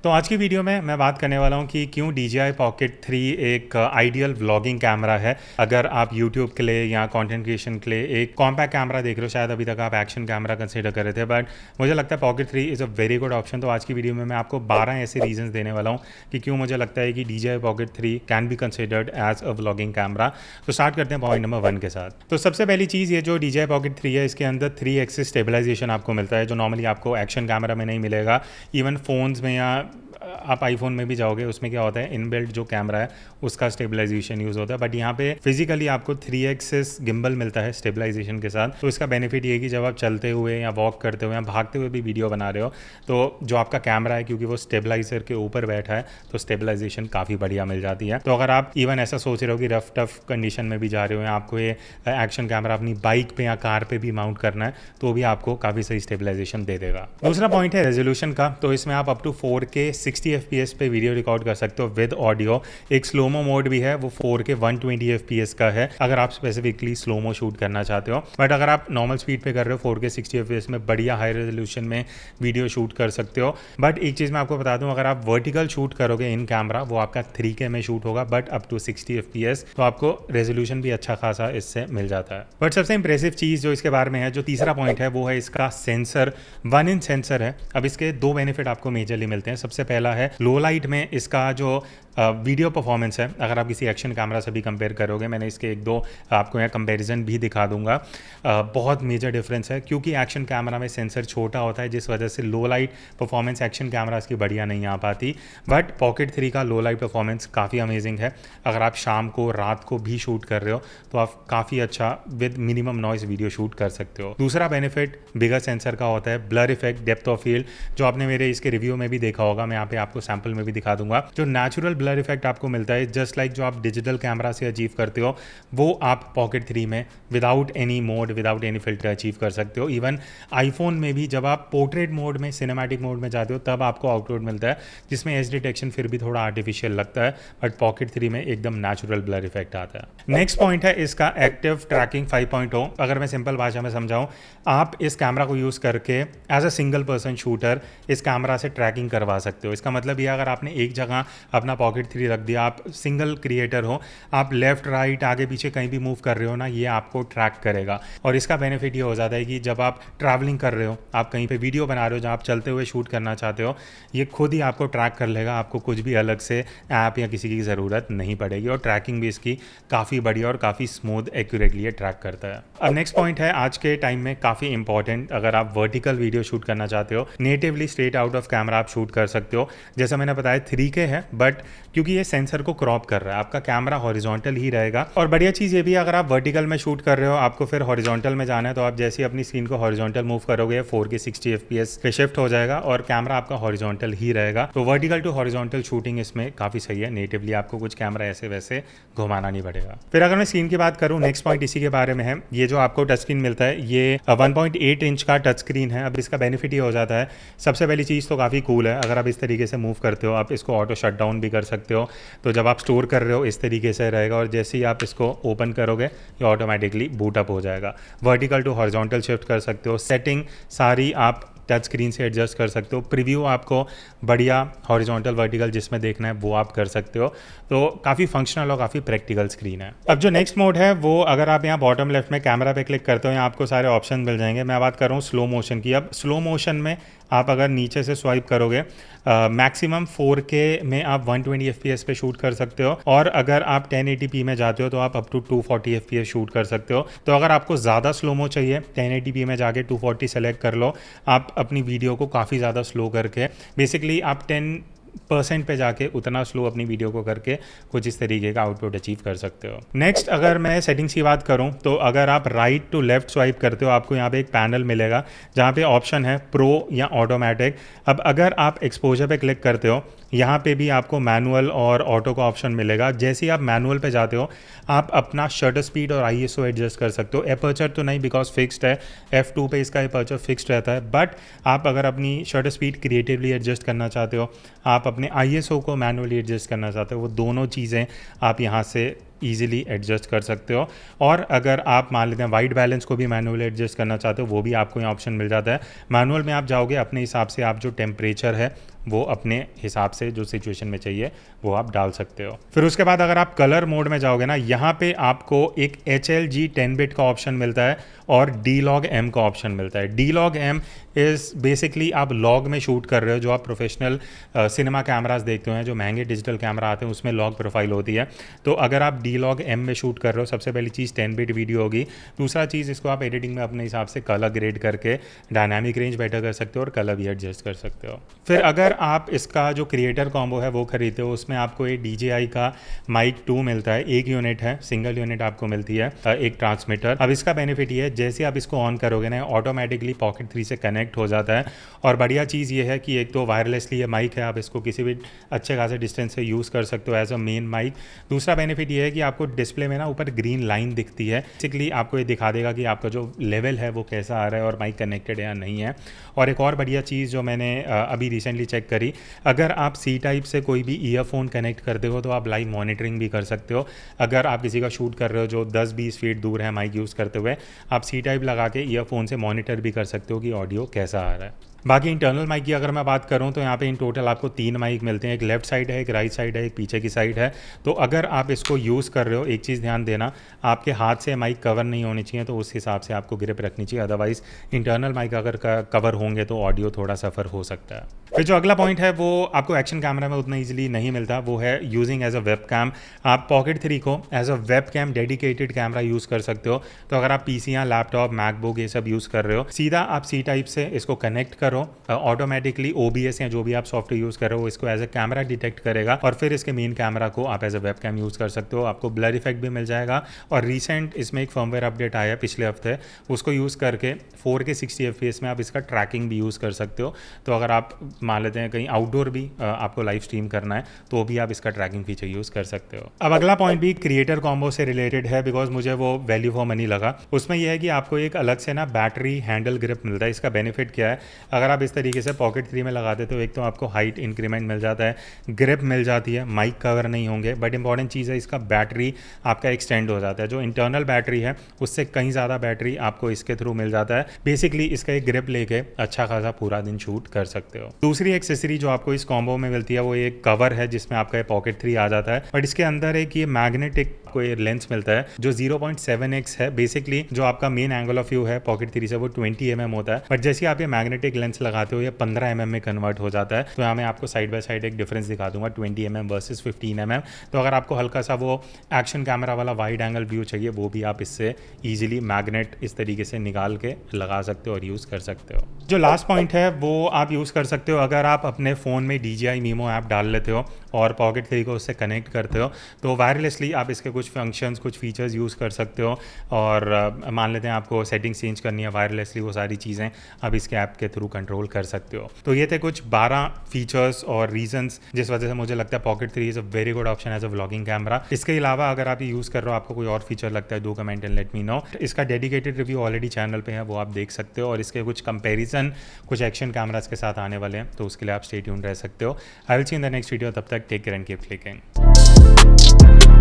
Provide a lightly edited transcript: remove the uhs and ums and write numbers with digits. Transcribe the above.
तो आज की वीडियो में मैं बात करने वाला हूं कि क्यों DJI Pocket 3 एक आइडियल व्लॉगिंग कैमरा है। अगर आप YouTube के लिए या कंटेंट क्रिएशन के लिए एक कॉम्पैक्ट कैमरा देख रहे हो, शायद अभी तक आप एक्शन कैमरा कंसीडर कर रहे थे, बट मुझे लगता है Pocket 3 is a very good option. तो आज की वीडियो में मैं आपको 12 ऐसे रीजंस देने वाला हूँ कि क्यों मुझे लगता है कि DJI Pocket 3 can be considered as a vlogging camera. तो स्टार्ट करते हैं पॉइंट नंबर 1 के साथ। तो सबसे पहली चीज़, ये जो DJI Pocket 3 है, इसके अंदर 3 एक्सिस स्टेबलाइजेशन आपको मिलता है, जो नॉर्मली आपको एक्शन कैमरा में नहीं मिलेगा। इवन फ़ोन्स में या आप आईफोन में भी जाओगे, उसमें क्या होता है, इनबिल्ट जो कैमरा है उसका स्टेबलाइजेशन यूज़ होता है, बट यहाँ पे फिजिकली आपको 3 एक्सिस गिम्बल मिलता है स्टेबलाइजेशन के साथ। तो इसका बेनिफिट ये है कि जब आप चलते हुए या वॉक करते हुए या भागते हुए भी वीडियो बना रहे हो, तो जो आपका कैमरा है, क्योंकि वो स्टेबलाइजर के ऊपर बैठा है, तो स्टेबलाइजेशन काफ़ी बढ़िया मिल जाती है। तो अगर आप इवन ऐसा सोच रहे हो कि रफ टफ कंडीशन में भी जा रहे हो या आपको ये एक्शन कैमरा अपनी बाइक पे या कार पे भी माउंट करना है, तो भी आपको काफ़ी सही स्टेबलाइजेशन दे देगा। दूसरा पॉइंट है रेजोल्यूशन का। तो इसमें आप अप टू 4K 60 FPS पे वीडियो रिकॉर्ड कर सकते हो विद ऑडियो। एक स्लोमो मोड भी है, वो 4K 120 FPS का है, अगर आप स्पेसिफिकली स्लोमो शूट करना चाहते हो। बट अगर आप नॉर्मल स्पीड पे कर रहे हो 4K 60 FPS में बढ़िया हाई रेजोल्यूशन में वीडियो शूट कर सकते हो। बट एक चीज़ मैं आपको बता दूं, अगर आप वर्टिकल शूट करोगे इन कैमरा, वो आपका 3K में शूट होगा, बट अप टू 60 FPS, तो आपको रेजोल्यूशन भी अच्छा खासा इससे मिल जाता है। बट सबसे इंप्रेसिव चीज़ जो इसके बारे में है, जो तीसरा पॉइंट है, वो है इसका सेंसर। 1 इंच सेंसर है। अब इसके 2 बेनिफिट आपको मेजरली मिलते हैं। सबसे पहला है लो लाइट में इसका जो वीडियो परफॉर्मेंस है, अगर आप किसी एक्शन कैमरा से भी कंपेयर करोगे, मैंने इसके 1-2 आपको यहाँ कंपैरिजन भी दिखा दूंगा, बहुत मेजर डिफरेंस है। क्योंकि एक्शन कैमरा में सेंसर छोटा होता है, जिस वजह से लो लाइट परफॉर्मेंस एक्शन कैमरास की बढ़िया नहीं आ पाती। बट Pocket 3 का लो लाइट परफॉर्मेंस काफ़ी अमेजिंग है। अगर आप शाम को, रात को भी शूट कर रहे हो, तो आप काफ़ी अच्छा with minimum noise video shoot कर सकते हो। दूसरा बेनिफिट बिगर सेंसर का होता है blur effect, depth of field, जो आपने मेरे इसके रिव्यू में भी देखा होगा, मैं यहाँ पे आपको सैम्पल में भी दिखा दूंगा। जो नेचुरल ब्लर इफेक्ट आपको मिलता है, जस्ट लाइक जो आप डिजिटल कैमरा से अचीव करते हो, वो आप Pocket 3 में without any mode, without any filter achieve कर सकते हो। इवन आईफोन में भी जब आप पोर्ट्रेट मोड में, सिनेमैटिक मोड में जाते हो, तब आपको आउटपुट मिलता है, जिसमें एज डिटेक्शन फिर भी थोड़ा आर्टिफिशियल लगता है, बट Pocket 3 में एकदम नेचुरल ब्लर इफेक्ट आता है। नेक्स्ट पॉइंट है इसका एक्टिव ट्रैकिंग 5.0। अगर मैं सिंपल भाषा में समझाऊं, आप इस कैमरा को यूज़ करके as a single person shooter इस कैमरा से ट्रैकिंग करवा सकते हो। इसका मतलब ये, अगर आपने एक जगह अपना Pocket 3 रख दिया, आप सिंगल क्रिएटर हो, आप लेफ्ट राइट आगे पीछे कहीं भी मूव कर रहे हो ना, ये आपको ट्रैक करेगा। और इसका बेनिफिट ये हो जाता है कि जब आप ट्रैवलिंग कर रहे हो, आप कहीं पे वीडियो बना रहे हो जहाँ आप चलते हुए शूट करना चाहते हो, ये खुद ही आपको ट्रैक कर लेगा। आपको कुछ भी अलग से ऐप या किसी की ज़रूरत नहीं पड़ेगी, और ट्रैकिंग भी इसकी काफ़ी बढ़िया और काफ़ी स्मूथ एक्यूरेटली ये ट्रैक करता है। अब नेक्स्ट पॉइंट है आज के टाइम में काफ़ी इंपॉर्टेंट। अगर आप वर्टिकल वीडियो शूट करना चाहते हो, natively straight out of camera आप शूट कर सकते हो। जैसा मैंने बताया 3K है, बट क्योंकि ये सेंसर को क्रॉप कर रहा है, आपका कैमरा हॉरिजॉन्टल ही रहेगा। और बढ़िया चीज़ ये भी है, अगर आप वर्टिकल में शूट कर रहे हो, आपको फिर हॉरिजॉन्टल में जाना है, तो आप जैसे ही अपनी स्क्रीन को हॉरिजॉन्टल मूव करोगे, 4K 60 FPS पे शिफ्ट हो जाएगा और कैमरा आपका हॉरिजॉन्टल ही रहेगा। तो वर्टिकल टू हॉरिजॉन्टल शूटिंग इसमें काफ़ी सही है। नेटिवली आपको कुछ कैमरा ऐसे वैसे घुमाना नहीं पड़ेगा। फिर अगर मैं स्क्रीन की बात करूँ, नेक्स्ट पॉइंट इसी के बारे में है। ये जो आपको टच स्क्रीन मिलता है, ये 1.8 इंच का टच स्क्रीन है। अब इसका बेनिफिट ये हो जाता है, सबसे पहली चीज़ तो काफ़ी कूल है, अगर आप इस तरीके से मूव करते हो, आप इसको ऑटो शट डाउन भी कर सकते हो। तो जब आप स्टोर कर रहे हो, इस तरीके से रहेगा, और जैसे ही आप इसको ओपन करोगे, ये ऑटोमेटिकली बूट अप हो जाएगा। वर्टिकल टू हॉरिजॉन्टल शिफ्ट कर सकते हो। सेटिंग सारी आप टच स्क्रीन से एडजस्ट कर सकते हो। प्रीव्यू आपको बढ़िया हॉरिजॉन्टल वर्टिकल जिसमें देखना है वो आप कर सकते हो। तो काफ़ी फंक्शनल और काफ़ी प्रैक्टिकल स्क्रीन है। अब जो नेक्स्ट मोड है, वो अगर आप यहाँ बॉटम लेफ्ट में कैमरा पे क्लिक करते हो, यहाँ आपको सारे ऑप्शन मिल जाएंगे। मैं बात कर रहा हूँ स्लो मोशन की। अब स्लो मोशन में आप अगर नीचे से स्वाइप करोगे, मैक्सिमम 4K में आप 120 FPS पे शूट कर सकते हो, और अगर आप 1080p में जाते हो, तो आप अप टू 240 FPS शूट कर सकते हो। तो अगर आपको ज़्यादा स्लोमो चाहिए, 1080p में जाके 240 सेलेक्ट कर लो। आप अपनी वीडियो को काफ़ी ज़्यादा स्लो करके, बेसिकली आप 10% पे जाके उतना स्लो अपनी वीडियो को करके कुछ इस तरीके का आउटपुट अचीव कर सकते हो। नेक्स्ट, अगर मैं सेटिंग्स की बात करूं, तो अगर आप राइट टू लेफ्ट स्वाइप करते हो, आपको यहाँ पे एक पैनल मिलेगा जहाँ पे ऑप्शन है प्रो या ऑटोमेटिक। अब अगर आप एक्सपोजर पे क्लिक करते हो, यहाँ पे भी आपको मैनुअल और ऑटो का ऑप्शन मिलेगा। जैसे ही आप मैनुअल पे जाते हो, आप अपना शटर स्पीड और ISO एडजस्ट कर सकते हो। एपर्चर तो नहीं, बिकॉज फिक्स्ड है, F2 पे इसका एपर्चर फिक्स्ड रहता है। बट आप अगर अपनी शटर स्पीड क्रिएटिवली एडजस्ट करना चाहते हो, आप अपने ISO को मैनुअली एडजस्ट करना चाहते हो, वो दोनों चीज़ें आप यहाँ से ईजिली एडजस्ट कर सकते हो। और अगर आप मान लेते हैं वाइट बैलेंस को भी मैनुअली एडजस्ट करना चाहते हो, वो भी आपको यहाँ ऑप्शन मिल जाता है। मैनुअल में आप जाओगे, अपने हिसाब से आप जो टेम्परेचर है वो अपने हिसाब से जो सिचुएशन में चाहिए वो आप डाल सकते हो। फिर उसके बाद अगर आप कलर मोड में जाओगे ना, यहाँ पे आपको एक HLG 10 बिट का ऑप्शन मिलता है और D-Log-M का ऑप्शन मिलता है। D-Log-M इज़ बेसिकली आप लॉग में शूट कर रहे हो, जो आप प्रोफेशनल सिनेमा कैमरास देखते हैं, जो महंगे डिजिटल कैमरा आते हैं उसमें लॉग प्रोफाइल होती है। तो अगर आप D-Log-M में शूट कर रहे हो, सबसे पहली चीज़ 10 बिट वीडियो होगी। दूसरा चीज़, इसको आप एडिटिंग में अपने हिसाब से कलर ग्रेड करके डायनामिक रेंज बेटर कर सकते हो और कलर भी एडजस्ट कर सकते हो। फिर अगर आप इसका जो क्रिएटर कॉम्बो है वो खरीदते हो, उसमें आपको एक DJI का माइक 2 मिलता है। एक यूनिट है, सिंगल यूनिट आपको मिलती है, एक ट्रांसमीटर। अब इसका बेनिफिट ये है, जैसे आप इसको ऑन करोगे ना, ऑटोमेटिकली पॉकेट 3 से कनेक्ट हो जाता है। और बढ़िया चीज़ ये है कि एक तो वायरलेसली ये माइक है, आप इसको किसी भी अच्छे खासे डिस्टेंस से यूज़ कर सकते हो एज अ मेन माइक। दूसरा बेनिफिट ये है कि आपको डिस्प्ले में ना ऊपर ग्रीन लाइन दिखती है, बेसिकली आपको ये दिखा देगा कि आपका जो लेवल है वो कैसा आ रहा है और माइक कनेक्टेड है या नहीं है। और एक और बढ़िया चीज़ जो मैंने अभी रिसेंटली चेक करी, अगर आप C टाइप से कोई भी ईयरफोन कनेक्ट करते हो तो आप लाइव मॉनिटरिंग भी कर सकते हो। अगर आप किसी का शूट कर रहे हो जो 10-20 फीट दूर है माइक यूज़ करते हुए, आप C टाइप लगा के ईयरफोन से मॉनिटर भी कर सकते हो कि ऑडियो कैसा आ रहा है। बाकी इंटरनल माइक की अगर मैं बात करूं तो यहाँ पे इन टोटल आपको 3 माइक मिलते हैं। एक लेफ्ट साइड है, एक राइट साइड है, एक पीछे की साइड है। तो अगर आप इसको यूज़ कर रहे हो, एक चीज़ ध्यान देना, आपके हाथ से माइक कवर नहीं होनी चाहिए, तो उस हिसाब से आपको ग्रिप रखनी चाहिए। अदरवाइज इंटरनल माइक अगर कवर होंगे तो ऑडियो थोड़ा सफ़र हो सकता है। फिर जो अगला पॉइंट है वो आपको एक्शन कैमरा में उतना ईजिली नहीं मिलता, वो है using as a webcam. आप पॉकेट 3 को as a webcam dedicated camera use कर सकते हो। तो अगर आप PC या लैपटॉप, मैकबुक ये सब यूज़ कर रहे हो, सीधा आप C टाइप से इसको कनेक्ट करो, ऑटोमेटिकली OBS या जो भी आप सॉफ्टवेयर यूज़ कर रहे हो इसको एज अ कैमरा डिटेक्ट करेगा और फिर इसके मेन कैमरा को आप as a webcam use कर सकते हो। आपको ब्लर इफेक्ट भी मिल जाएगा। और रिसेंट इसमें एक फर्मवेयर अपडेट आया पिछले हफ्ते, उसको यूज़ करके 4K 60 FPS में आप इसका ट्रैकिंग भी यूज़ कर सकते हो। तो अगर आप मान लेते हैं कहीं आउटडोर भी आपको लाइव स्ट्रीम करना है तो भी आप इसका ट्रैकिंग फीचर यूज़ कर सकते हो। अब अगला पॉइंट भी क्रिएटर कॉम्बो से रिलेटेड है, बिकॉज मुझे वो वैल्यू फॉर मनी लगा। उसमें यह है कि आपको एक अलग से ना बैटरी हैंडल ग्रिप मिलता है। इसका बेनिफिट क्या है, अगर आप इस तरीके से पॉकेट 3 में लगा देते हो, एक तो आपको हाइट इंक्रीमेंट मिल जाता है, ग्रिप मिल जाती है, माइक कवर नहीं होंगे, बट इंपॉर्टेंट चीज़ है इसका बैटरी आपका एक्सटेंड हो जाता है। जो इंटरनल बैटरी है उससे कहीं ज़्यादा बैटरी आपको इसके थ्रू मिल जाता है। बेसिकली इसका एक ग्रिप लेके अच्छा खासा पूरा दिन शूट कर सकते हो। दूसरी एक्सेसरी जो आपको इस कॉम्बो में मिलती है वो एक कवर है जिसमें आपका पॉकेट 3 आ जाता है, बट इसके अंदर एक ये मैग्नेटिक कोई लेंस मिलता है जो 0.7x है। बेसिकली जो आपका मेन एंगल ऑफ व्यू है पॉकेट 3 से वो 20 mm होता है, बट जैसे आप ये मैग्नेटिक लेंस लगाते हो ये 15 mm में कन्वर्ट हो जाता है। तो यहाँ मैं आपको साइड बाय साइड एक डिफरेंस दिखा दूंगा, 20 mm वर्सेस 15 mm। तो अगर आपको हल्का सा वो एक्शन कैमरा वाला वाइड एंगल व्यू चाहिए वो भी आप इससे ईजिली मैग्नेट इस तरीके से निकाल के लगा सकते हो और यूज़ कर सकते हो। जो लास्ट पॉइंट है वो आप यूज़ कर सकते हो अगर आप अपने फ़ोन में DJI Mimo ऐप डाल लेते हो और पॉकेट 3 को उससे कनेक्ट करते हो, तो वायरलेसली आप इसके कुछ फंक्शंस, कुछ फीचर्स यूज़ कर सकते हो। और मान लेते हैं आपको सेटिंग्स चेंज करनी है वायरलेसली, वो सारी चीज़ें आप इसके ऐप के थ्रू कंट्रोल कर सकते हो। तो ये थे कुछ 12 फीचर्स और रीजंस जिस वजह से मुझे लगता है pocket 3 is a very good option as a vlogging camera. इसके अलावा अगर आप ये यूज़ कर रहे हो, आपको कोई और फीचर लगता है, do comment and let me know. इसका डेडिकेटेड रिव्यू ऑलरेडी चैनल पे है, वो आप देख सकते हो। और इसके कुछ कंपेरिजन कुछ एक्शन कैमरास के साथ आने वाले हैं, तो उसके लिए आप स्टे ट्यून्ड रह सकते हो। I will see in the next video. तब तक take care and keep clicking.